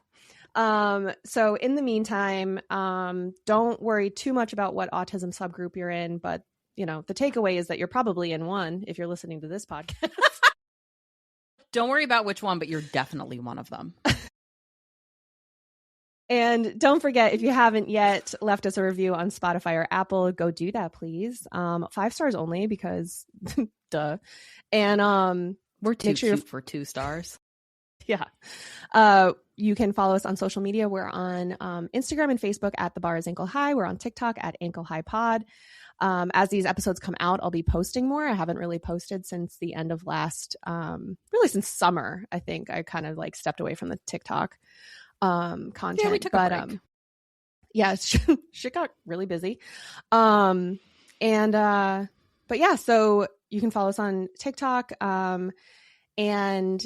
So in the meantime, don't worry too much about what autism subgroup you're in, but you know, the takeaway is that you're probably in one if you're listening to this podcast. Don't worry about which one, but you're definitely one of them. And don't forget, if you haven't yet left us a review on Spotify or Apple, go do that, please. 5 stars only, because duh. And we're too cute for 2 stars. Yeah. You can follow us on social media. We're on Instagram and Facebook at The Bar is Ankle High. We're on TikTok at Ankle High Pod. As these episodes come out, I'll be posting more. I haven't really posted since the end of really since summer. I think I kind of like stepped away from the TikTok content. Yeah, we took a break. Yeah, shit got really busy. But yeah, so you can follow us on TikTok. And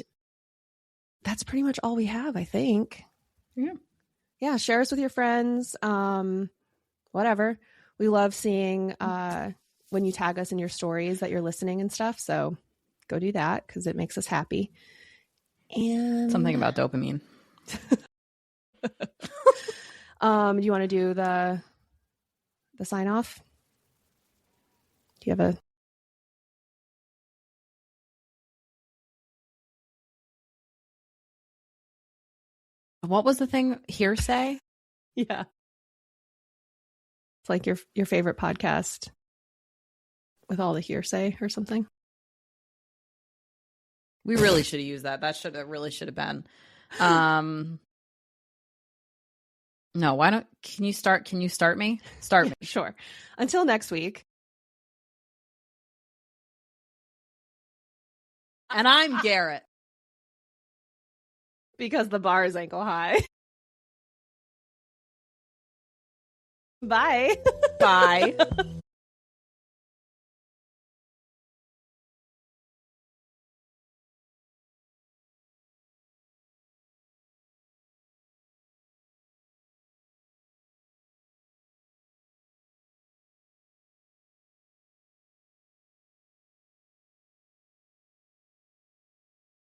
that's pretty much all we have, I think. Yeah. Share us with your friends. Whatever. We love seeing when you tag us in your stories that you're listening and stuff. So go do that because it makes us happy. And something about dopamine. Do you want to do the sign off? Do you have a What was the thing? Hearsay? Yeah. It's like your favorite podcast with all the hearsay or something. We really should have used that. That really should have been. No, why don't can you start me? Start me. Sure. Until next week. And I'm Garrett. Because the bar is ankle high. Bye. Bye.